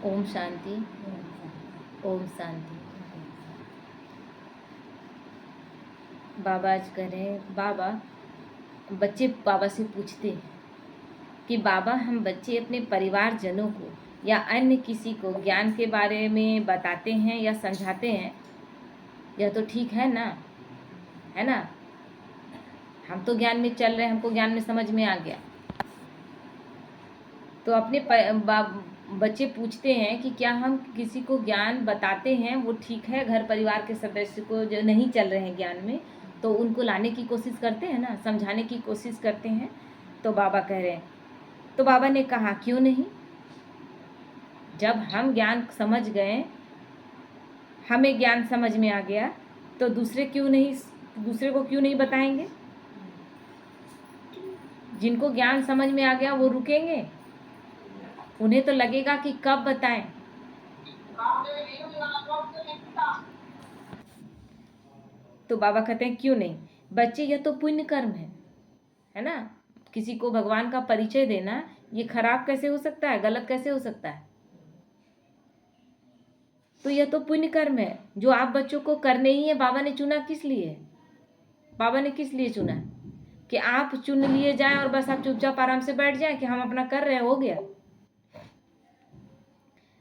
ओम शांति। ओम शांति। बाबा आज कह रहे हैं, बाबा बच्चे बाबा से पूछते हैं कि बाबा हम बच्चे अपने परिवारजनों को या अन्य किसी को ज्ञान के बारे में बताते हैं या समझाते हैं, यह तो ठीक है ना, है ना। हम तो ज्ञान में चल रहे हैं, हमको ज्ञान में समझ में आ गया। तो अपने बच्चे पूछते हैं कि क्या हम किसी को ज्ञान बताते हैं, वो ठीक है। घर परिवार के सदस्य को जो नहीं चल रहे हैं ज्ञान में, तो उनको लाने की कोशिश करते हैं ना, समझाने की कोशिश करते हैं। तो बाबा कह रहे हैं, तो बाबा ने कहा क्यों नहीं। जब हम ज्ञान समझ गए, हमें ज्ञान समझ में आ गया, तो दूसरे को क्यों नहीं बताएंगे। जिनको ज्ञान समझ में आ गया वो रुकेंगे, उन्हें तो लगेगा कि कब बताएं। तो बाबा कहते हैं क्यों नहीं। बच्चे, यह तो पुण्य कर्म है ना। किसी को भगवान का परिचय देना ये खराब कैसे हो सकता है, गलत कैसे हो सकता है। तो यह तो पुण्य कर्म है जो आप बच्चों को करने ही है। बाबा ने चुना किस लिए, बाबा ने किस लिए चुना कि आप चुन लिए जाएं और बस आप चुपचाप आराम से बैठ जाएं कि हम अपना कर रहे हैं, हो गया।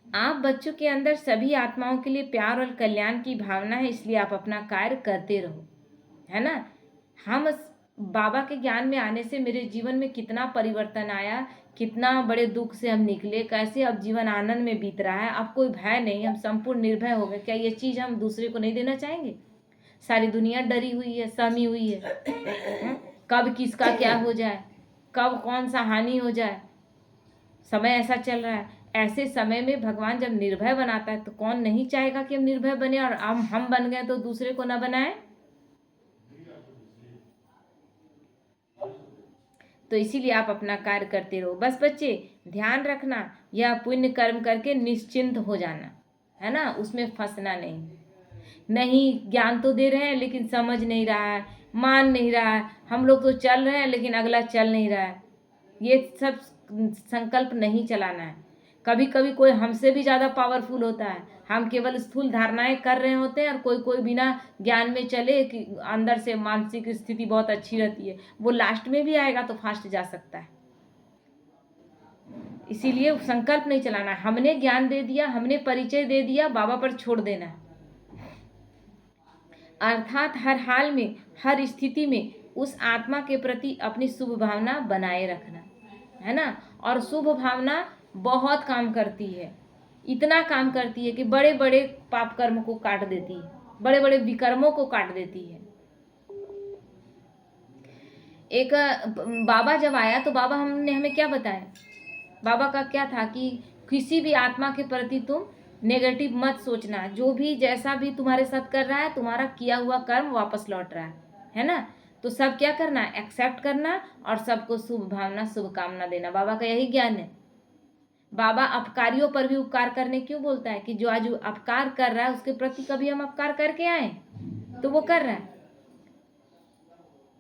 आप बच्चों के अंदर सभी आत्माओं के लिए प्यार और कल्याण की भावना है, इसलिए आप अपना कार्य करते रहो, है ना। हम बाबा के ज्ञान में आने से मेरे जीवन में कितना परिवर्तन आया, कितना बड़े दुख से हम निकले, कैसे अब जीवन आनंद में बीत रहा है। अब कोई भय नहीं, हम संपूर्ण निर्भय हो गए। क्या ये चीज़ हम दूसरे को नहीं देना चाहेंगे। सारी दुनिया डरी हुई है, सहमी हुई है। कब किसका क्या हो जाए, कब कौन सा हानि हो जाए। समय ऐसा चल रहा है। ऐसे समय में भगवान जब निर्भय बनाता है तो कौन नहीं चाहेगा कि हम निर्भय बने, और हम बन गए तो दूसरे को न बनाए। तो इसीलिए आप अपना कार्य करते रहो। बस बच्चे ध्यान रखना, यह पुण्य कर्म करके निश्चिंत हो जाना, है ना। उसमें फंसना नहीं। ज्ञान तो दे रहे हैं लेकिन समझ नहीं रहा है, मान नहीं रहा है। हम लोग तो चल रहे हैं लेकिन अगला चल नहीं रहा है। ये सब संकल्प नहीं चलाना है। कभी कभी कोई हमसे भी ज़्यादा पावरफुल होता है, हम केवल स्थूल धारणाएं कर रहे होते हैं, और कोई बिना ज्ञान में चले कि अंदर से मानसिक स्थिति बहुत अच्छी रहती है, वो लास्ट में भी आएगा तो फास्ट जा सकता है। इसीलिए संकल्प नहीं चलाना। हमने ज्ञान दे दिया, हमने परिचय दे दिया, बाबा पर छोड़ देना। अर्थात हर हाल में, हर स्थिति में उस आत्मा के प्रति अपनी शुभ भावना बनाए रखना, है ना। और शुभ भावना बहुत काम करती है, इतना काम करती है कि बड़े बड़े पाप कर्म को काट देती है, बड़े बड़े विकर्मों को काट देती है। एक बाबा जब आया तो बाबा हमने हमें क्या बताया। बाबा का क्या था कि किसी भी आत्मा के प्रति तुम नेगेटिव मत सोचना। जो भी जैसा भी तुम्हारे साथ कर रहा है, तुम्हारा किया हुआ कर्म वापस लौट रहा है ना। तो सब क्या करना, एक्सेप्ट करना और सबको शुभ भावना शुभकामना देना। बाबा का यही ज्ञान है। बाबा अपकारियों पर भी उपकार करने क्यों बोलता है कि जो आज अपकार कर रहा है उसके प्रति कभी हम अपकार करके आए, तो वो कर रहा है।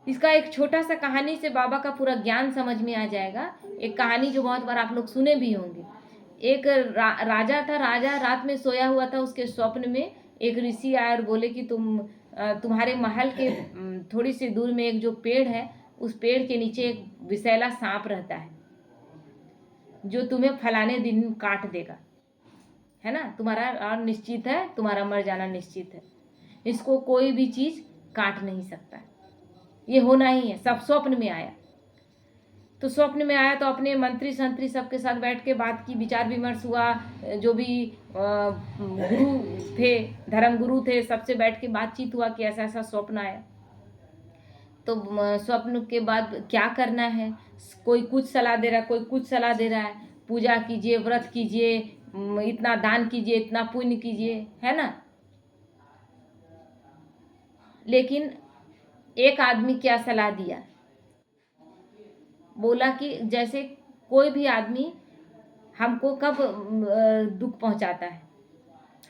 इसका एक छोटा सा कहानी से बाबा का पूरा ज्ञान समझ में आ जाएगा। एक कहानी जो बहुत बार आप लोग सुने भी होंगे। एक राजा था। राजा रात में सोया हुआ था, उसके स्वप्न में एक ऋषि आया और बोले कि तुम्हारे महल के थोड़ी सी दूर में एक जो पेड़ है, उस पेड़ के नीचे एक विषैला सांप रहता है जो तुम्हें फलाने दिन काट देगा, है ना। तुम्हारा और निश्चित है, तुम्हारा मर जाना निश्चित है। इसको कोई भी चीज़ काट नहीं सकता, ये होना ही है। सब स्वप्न में आया। तो स्वप्न में आया तो अपने मंत्री संतरी सबके साथ बैठ के बात की, विचार विमर्श हुआ। जो भी गुरु थे, धर्म गुरु थे, सबसे बैठ के बातचीत हुआ कि ऐसा ऐसा स्वप्न आया। तो स्वप्न के बाद क्या करना है, कोई कुछ सलाह दे रहा है, कोई कुछ सलाह दे रहा है। पूजा कीजिए, व्रत कीजिए, इतना दान कीजिए, इतना पुण्य कीजिए, है ना। लेकिन एक आदमी क्या सलाह दिया, बोला कि जैसे कोई भी आदमी हमको कब दुख पहुंचाता है,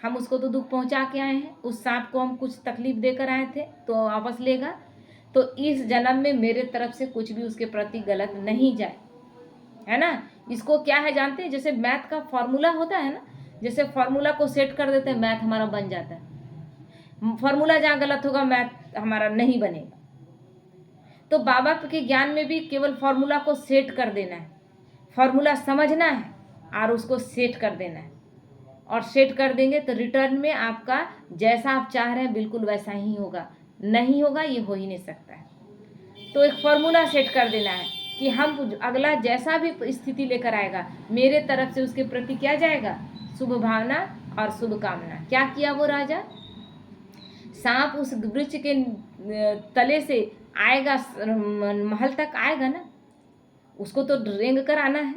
हम उसको तो दुख पहुंचा के आए हैं। उस सांप को हम कुछ तकलीफ देकर आए थे तो वापस लेगा। तो इस जन्म में मेरे तरफ से कुछ भी उसके प्रति गलत नहीं जाए, है ना। इसको क्या है जानते हैं, जैसे मैथ का फॉर्मूला होता है ना, जैसे फॉर्मूला को सेट कर देते हैं, मैथ हमारा बन जाता है। फॉर्मूला जहाँ गलत होगा मैथ हमारा नहीं बनेगा। तो बाबा के ज्ञान में भी केवल फॉर्मूला को सेट कर देना है, फॉर्मूला समझना है और उसको सेट कर देना है, और सेट कर देंगे तो रिटर्न में आपका जैसा आप चाह रहे हैं बिल्कुल वैसा ही होगा। नहीं होगा ये हो ही नहीं सकता है। तो एक फॉर्मूला सेट कर देना है कि हम अगला जैसा भी स्थिति लेकर आएगा मेरे तरफ से उसके प्रति क्या जाएगा, शुभ भावना और शुभ कामना। क्या किया वो राजा, सांप उस वृक्ष के तले से आएगा, महल तक आएगा ना, उसको तो रेंग कर आना है,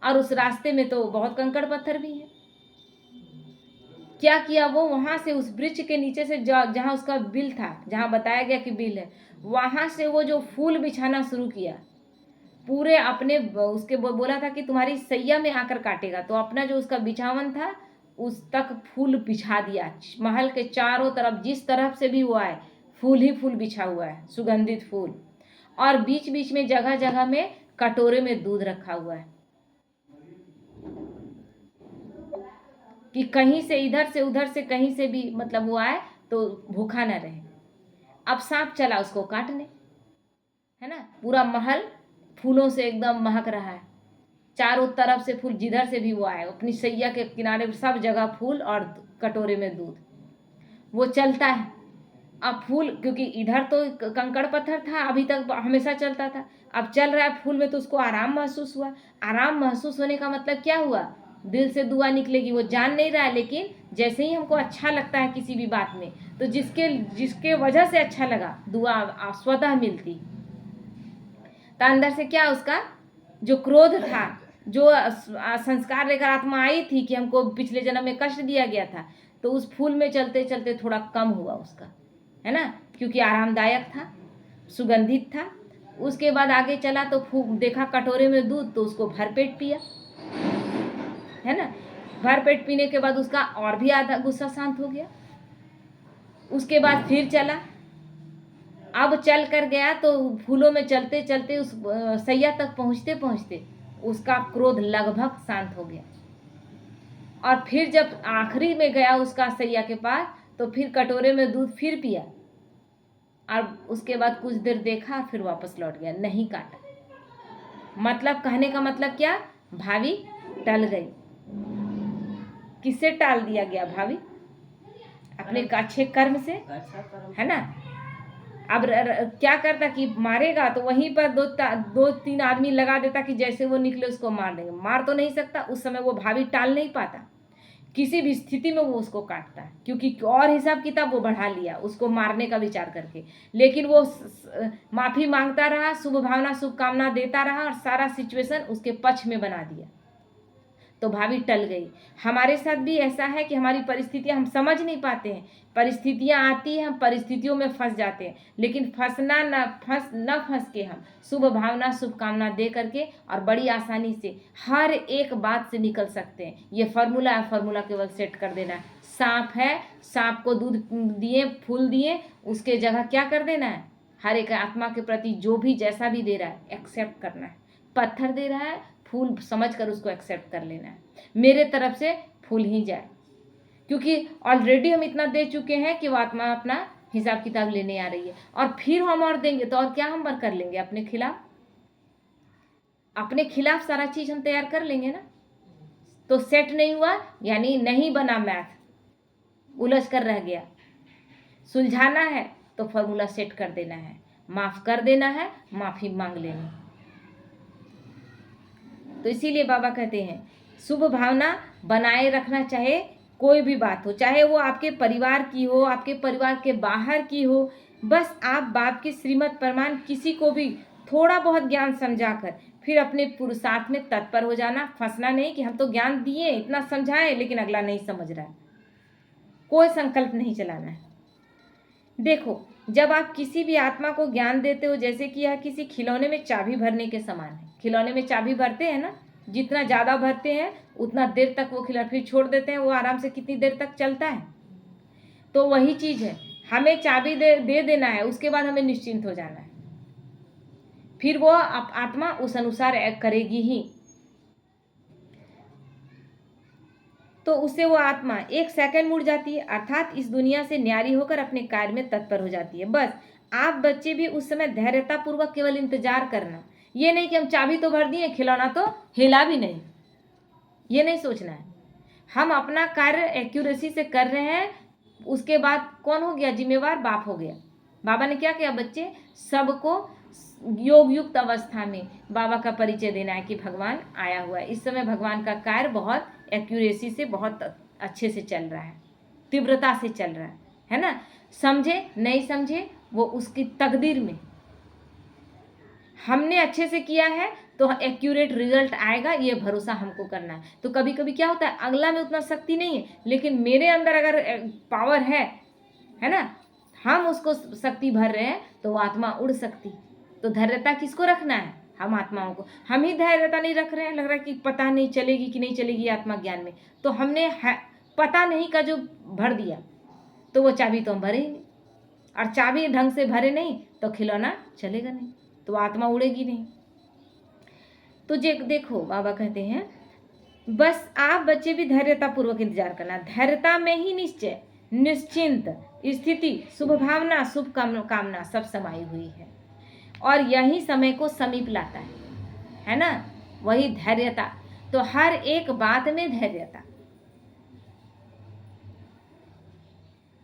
और उस रास्ते में तो बहुत कंकड़ पत्थर भी है। क्या किया वो, वहां से उस वृक्ष के नीचे से जहाँ उसका बिल था, जहाँ बताया गया कि बिल है, वहां से वो जो फूल बिछाना शुरू किया, पूरे अपने उसके बोला था कि तुम्हारी सैया में आकर काटेगा, तो अपना जो उसका बिछावन था उस तक फूल बिछा दिया। महल के चारों तरफ जिस तरफ से भी वो आए फूल ही फूल बिछा हुआ है, सुगंधित फूल, और बीच बीच में जगह जगह में कटोरे में दूध रखा हुआ है कि कहीं से इधर से उधर से कहीं से भी मतलब वो आए तो भूखा ना रहे। अब सांप चला उसको काटने, है ना, पूरा महल फूलों से एकदम महक रहा है, चारों तरफ से फूल, जिधर से भी वो आए अपनी सैया के किनारे सब जगह फूल और कटोरे में दूध। वो चलता है, अब फूल क्योंकि इधर तो कंकड़ पत्थर था अभी तक हमेशा चलता था, अब चल रहा है फूल में तो उसको आराम महसूस हुआ। आराम महसूस होने का मतलब क्या हुआ, दिल से दुआ निकलेगी, वो जान नहीं रहा है, लेकिन जैसे ही हमको अच्छा लगता है किसी भी बात में तो जिसके वजह से अच्छा लगा दुआ स्वतः मिलती। तो अंदर से क्या, उसका जो क्रोध था, जो संस्कार लेकर आत्मा आई थी कि हमको पिछले जन्म में कष्ट दिया गया था, तो उस फूल में चलते चलते थोड़ा कम हुआ उसका, है ना, क्योंकि आरामदायक था, सुगंधित था। उसके बाद आगे चला तो देखा कटोरे में दूध, तो उसको भरपेट पिया, है ना। भरपेट पीने के बाद उसका और भी आधा गुस्सा शांत हो गया। उसके बाद फिर चला, अब चल कर गया तो फूलों में चलते चलते उस सैया तक पहुंचते पहुंचते उसका क्रोध लगभग शांत हो गया। और फिर जब आखिरी में गया उसका सैया के पास तो फिर कटोरे में दूध फिर पिया, और उसके बाद कुछ देर देखा फिर वापस लौट गया, नहीं काटा। मतलब कहने का मतलब क्या, भाभी टल गई। किससे टाल दिया गया भाभी, अपने अच्छे कर्म से, है ना। अब क्या करता कि मारेगा तो वहीं पर दो तीन आदमी लगा देता कि जैसे वो निकले उसको मार देंगे। मार तो नहीं सकता उस समय, वो भाभी टाल नहीं पाता, किसी भी स्थिति में वो उसको काटता है, क्योंकि और हिसाब किताब वो बढ़ा लिया उसको मारने का विचार करके। लेकिन वो माफी मांगता रहा, शुभ भावना शुभ कामना देता रहा, और सारा सिचुएशन उसके पक्ष में बना दिया, तो भाभी टल गई। हमारे साथ भी ऐसा है कि हमारी परिस्थितियां हम समझ नहीं पाते हैं, परिस्थितियां आती हैं, हम परिस्थितियों में फंस जाते हैं, लेकिन न फंस के हम शुभ भावना शुभ कामना दे करके और बड़ी आसानी से हर एक बात से निकल सकते हैं। ये फार्मूला है, फार्मूला केवल सेट कर देना है। सांप है, सांप को दूध दिए, फूल दिए, उसके जगह क्या कर देना है, हर एक आत्मा के प्रति जो भी जैसा भी दे रहा है एक्सेप्ट करना है। पत्थर दे रहा है, फूल समझकर उसको एक्सेप्ट कर लेना है, मेरे तरफ से फूल ही जाए, क्योंकि ऑलरेडी हम इतना दे चुके हैं कि वो आत्मा अपना हिसाब किताब लेने आ रही है, और फिर हम और देंगे तो और क्या हम बर कर लेंगे, अपने खिलाफ सारा चीज हम तैयार कर लेंगे ना। तो सेट नहीं हुआ यानी नहीं बना, मैथ उलझ कर रह गया। सुलझाना है तो फॉर्मूला सेट कर देना है, माफ कर देना है, माफी मांग लेनी। तो इसीलिए बाबा कहते हैं शुभ भावना बनाए रखना, चाहे कोई भी बात हो, चाहे वो आपके परिवार की हो, आपके परिवार के बाहर की हो। बस आप बाप की श्रीमत प्रमाण किसी को भी थोड़ा बहुत ज्ञान समझाकर फिर अपने पुरुषार्थ में तत्पर हो जाना, फंसना नहीं कि हम तो ज्ञान दिए, इतना समझाए, लेकिन अगला नहीं समझ रहा है। कोई संकल्प नहीं चलाना है। देखो, जब आप किसी भी आत्मा को ज्ञान देते हो, जैसे कि यह किसी खिलौने में चाबी भरने के समान है। खिलौने में चाबी भरते हैं ना, जितना ज़्यादा भरते हैं उतना देर तक वो खिलौना, फिर छोड़ देते हैं, वो आराम से कितनी देर तक चलता है। तो वही चीज़ है, हमें चाबी दे देना है, उसके बाद हमें निश्चिंत हो जाना है, फिर वो आत्मा उस अनुसार करेगी ही। तो उससे वो आत्मा एक सेकंड मुड़ जाती है, अर्थात इस दुनिया से न्यारी होकर अपने कार्य में तत्पर हो जाती है। बस आप बच्चे भी उस समय धैर्यतापूर्वक केवल इंतजार करना, ये नहीं कि हम चाबी तो भर दिए, खिलौना तो हिला भी नहीं, ये नहीं सोचना है। हम अपना कार्य एक्यूरेसी से कर रहे हैं, उसके बाद कौन हो गया जिम्मेवार? बाप हो गया। बाबा ने क्या किया? बच्चे सबको योग युक्त अवस्था में बाबा का परिचय देना है कि भगवान आया हुआ है। इस समय भगवान का कार्य बहुत एक्यूरेसी से, बहुत अच्छे से चल रहा है, तीव्रता से चल रहा है ना। समझे नहीं समझे वो उसकी तकदीर में, हमने अच्छे से किया है तो एक्यूरेट रिजल्ट आएगा, ये भरोसा हमको करना है। तो कभी कभी क्या होता है, अगला में उतना शक्ति नहीं है, लेकिन मेरे अंदर अगर पावर है ना, हम उसको शक्ति भर रहे हैं तो वो आत्मा उड़ सकती। तो धैर्यता किसको रखना है? हम आत्माओं को। हम ही धैर्यता नहीं रख रहे हैं, लग रहा है कि पता नहीं चलेगी कि नहीं चलेगी आत्मा ज्ञान में, तो हमने पता नहीं का जो भर दिया, तो वो चाबी तो हम भरे ही नहीं, और चाबी ढंग से भरे नहीं तो खिलौना चलेगा नहीं, तो आत्मा उड़ेगी नहीं। तो देखो बाबा कहते हैं बस आप बच्चे भी धैर्यतापूर्वक इंतजार करना। धैर्यता में ही निश्चय, निश्चिंत स्थिति, शुभ भावना, शुभ कामना सब समाई हुई है, और यही समय को समीप लाता है ना, वही धैर्यता। तो हर एक बात में धैर्यता।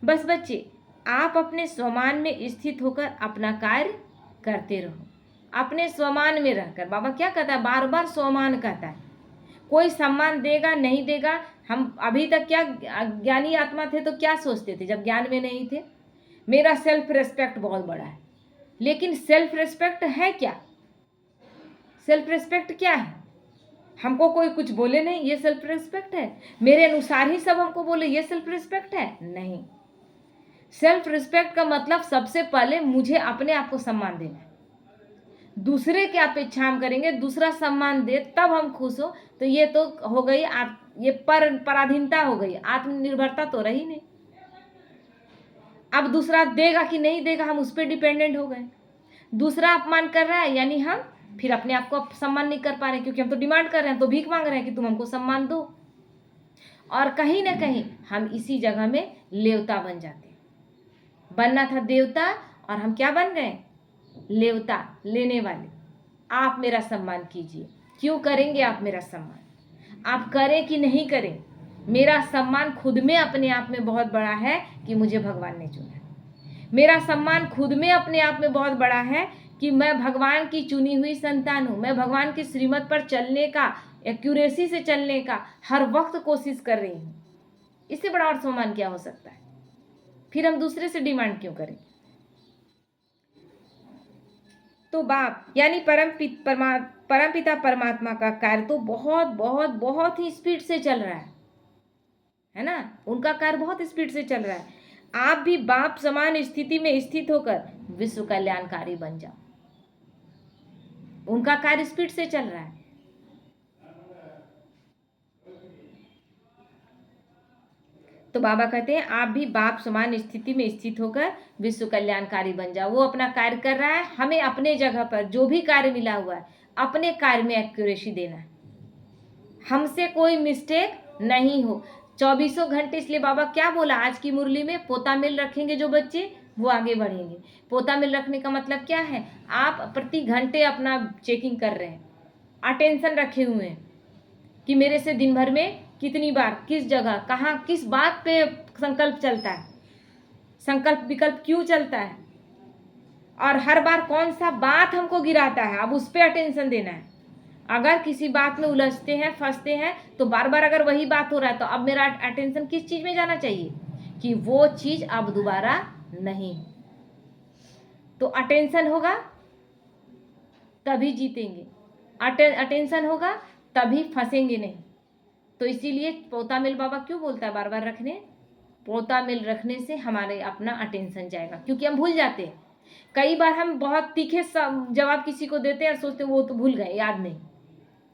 बस बच्चे आप अपने स्वमान में स्थित होकर अपना कार्य करते रहो, अपने स्वमान में रहकर। बाबा क्या कहता है? बार बार स्वमान कहता है। कोई सम्मान देगा नहीं देगा, हम अभी तक क्या ज्ञानी आत्मा थे तो क्या सोचते थे जब ज्ञान में नहीं थे? मेरा सेल्फ रेस्पेक्ट बहुत बड़ा है, लेकिन सेल्फ रेस्पेक्ट है क्या? सेल्फ रेस्पेक्ट क्या है? हमको कोई कुछ बोले नहीं, ये सेल्फ रेस्पेक्ट है? मेरे अनुसार ही सब हमको बोले, ये सेल्फ रेस्पेक्ट है? नहीं। सेल्फ रिस्पेक्ट का मतलब सबसे पहले मुझे अपने आप को सम्मान देना है। दूसरे की अपेक्षा हम करेंगे, दूसरा सम्मान दे तब हम खुश हो, तो ये तो हो गई ये पराधीनता हो गई, आत्मनिर्भरता तो रही नहीं। अब दूसरा देगा कि नहीं देगा, हम उस पर डिपेंडेंट हो गए। दूसरा अपमान कर रहा है, यानी हम फिर अपने आप को सम्मान नहीं कर पा रहे, क्योंकि हम तो डिमांड कर रहे हैं, तो भीख मांग रहे हैं कि तुम हमको सम्मान दो। और कहीं ना कहीं हम इसी जगह में लेवता बन जाते हैं। बनना था देवता और हम क्या बन गए? लेवता, लेने वाले। आप मेरा सम्मान कीजिए। क्यों करेंगे आप मेरा सम्मान? आप करें कि नहीं करें, मेरा सम्मान खुद में अपने आप में बहुत बड़ा है कि मुझे भगवान ने चुना। मेरा सम्मान खुद में अपने आप में बहुत बड़ा है कि मैं भगवान की चुनी हुई संतान हूँ। मैं भगवान की श्रीमत पर चलने का, एक्यूरेसी से चलने का हर वक्त कोशिश कर रही हूँ। इससे बड़ा और सम्मान क्या हो सकता है? फिर हम दूसरे से डिमांड क्यों करें? तो बाप यानी परमपिता परमात्मा का कार्य तो बहुत बहुत बहुत ही स्पीड से चल रहा है ना। उनका कार्य बहुत स्पीड से चल रहा है। आप भी बाप समान स्थिति में स्थित होकर विश्व कल्याणकारी बन जाओ। उनका कार्य स्पीड से चल रहा है। तो बाबा कहते हैं आप भी बाप समान स्थिति में स्थित होकर विश्व कल्याणकारी बन जाओ। वो अपना कार्य कर रहा है, हमें अपने जगह पर जो भी कार्य मिला हुआ है अपने कार्य में एक्यूरेसी देना है, हमसे कोई मिस्टेक नहीं हो 24 घंटे। इसलिए बाबा क्या बोला आज की मुरली में? पोता मिल रखेंगे जो बच्चे वो आगे बढ़ेंगे। पोता मिल रखने का मतलब क्या है? आप प्रति घंटे अपना चेकिंग कर रहे हैं, अटेंशन रखे हुए हैं कि मेरे से दिन भर में कितनी बार, किस जगह, कहाँ, किस बात पे संकल्प चलता है, संकल्प विकल्प क्यों चलता है, और हर बार कौन सा बात हमको गिराता है, अब उस पर अटेंशन देना है। अगर किसी बात में उलझते हैं, फंसते हैं, तो बार बार अगर वही बात हो रहा है तो अब मेरा अटेंशन किस चीज़ में जाना चाहिए कि वो चीज़ अब दोबारा नहीं। तो अटेंशन होगा तभी जीतेंगे, अटेंशन होगा तभी फंसेंगे नहीं। तो इसीलिए पोता मिल बाबा क्यों बोलता है बार बार रखने? पोता मिल रखने से हमारे अपना अटेंशन जाएगा, क्योंकि हम भूल जाते हैं। कई बार हम बहुत तीखे जवाब किसी को देते हैं और सोचते हैं वो तो भूल गए, याद नहीं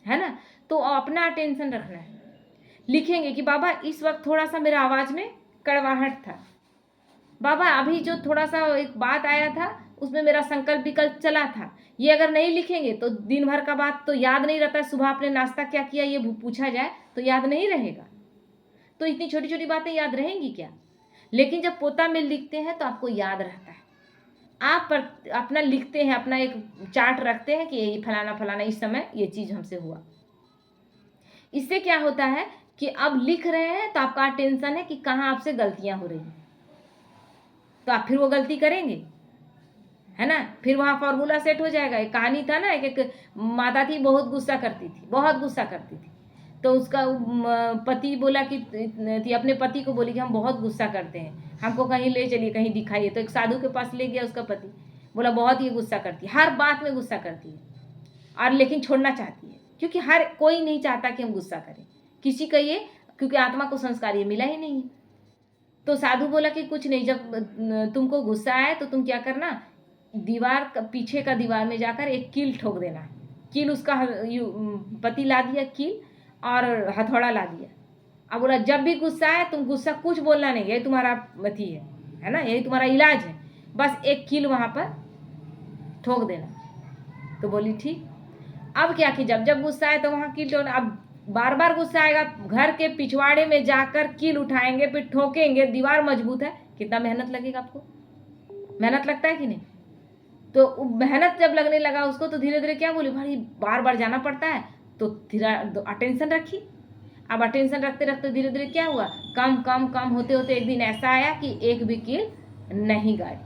है ना। तो अपना अटेंशन रखना है। लिखेंगे कि बाबा इस वक्त थोड़ा सा मेरा आवाज़ में कड़वाहट था, बाबा अभी जो थोड़ा सा एक बात आया था उसमें मेरा संकल्प विकल्प चला था। ये अगर नहीं लिखेंगे तो दिन भर का बात तो याद नहीं रहता है। सुबह आपने नाश्ता क्या किया ये पूछा जाए तो याद नहीं रहेगा। तो इतनी छोटी छोटी बातें याद रहेंगी क्या? लेकिन जब पोता में लिखते हैं तो आपको याद रहता है। आप अपना लिखते हैं, अपना एक चार्ट रखते हैं कि ये फलाना फलाना इस समय ये चीज़ हमसे हुआ। इससे क्या होता है कि अब लिख रहे हैं तो आपका टेंशन है कि कहाँ आपसे गलतियां हो रही हैं, तो आप फिर वो गलती करेंगे, है ना। फिर वहाँ फॉर्मूला सेट हो जाएगा। एक कहानी था ना, एक माता थी, बहुत गुस्सा करती थी, बहुत गुस्सा करती थी। तो उसका पति बोला कि अपने पति को बोली कि हम बहुत गुस्सा करते हैं, हमको कहीं ले चलिए, कहीं दिखाइए। तो एक साधु के पास ले गया उसका पति, बोला बहुत ही गुस्सा करती है, हर बात में गुस्सा करती है, और लेकिन छोड़ना चाहती है, क्योंकि हर कोई नहीं चाहता कि हम गुस्सा करें किसी का, ये क्योंकि आत्मा को संस्कार ये मिला ही नहीं है। तो साधु बोला कि कुछ नहीं, जब तुमको गुस्सा आए तो तुम क्या करना, दीवार का पीछे का दीवार में जाकर एक कील ठोक देना। कील उसका पति ला दिया, कील और हथौड़ा ला दिया। अब बोला जब भी गुस्सा आए तुम गुस्सा कुछ बोलना नहीं, यही तुम्हारा अथी है ना, यही तुम्हारा इलाज है, बस एक कील वहाँ पर ठोक देना। तो बोली ठीक। अब क्या कि जब जब गुस्सा आए तो वहाँ कील ठोक, अब बार बार गुस्सा आएगा, घर के पिछवाड़े में जाकर कील उठाएंगे, फिर ठोकेंगे, दीवार मजबूत है, कितना मेहनत लगेगा आपको, मेहनत लगता है कि नहीं। तो मेहनत जब लगने लगा उसको, तो धीरे धीरे क्या बोली, भाई बार बार जाना पड़ता है, तो धीरे अटेंशन रखी। अब अटेंशन रखते रखते धीरे धीरे क्या हुआ, कम कम कम होते होते एक दिन ऐसा आया कि एक भी कील नहीं गाड़ी,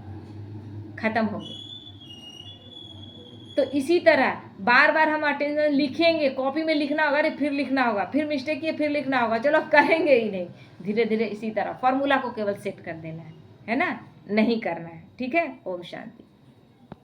खत्म हो गई। तो इसी तरह बार बार हम अटेंशन लिखेंगे, कॉपी में लिखना होगा, अरे फिर लिखना होगा, फिर मिस्टेक किए फिर लिखना होगा, चलो करेंगे ही नहीं। धीरे धीरे इसी तरह फॉर्मूला को केवल सेट कर देना है ना, नहीं करना है। ठीक है, ओम शांति।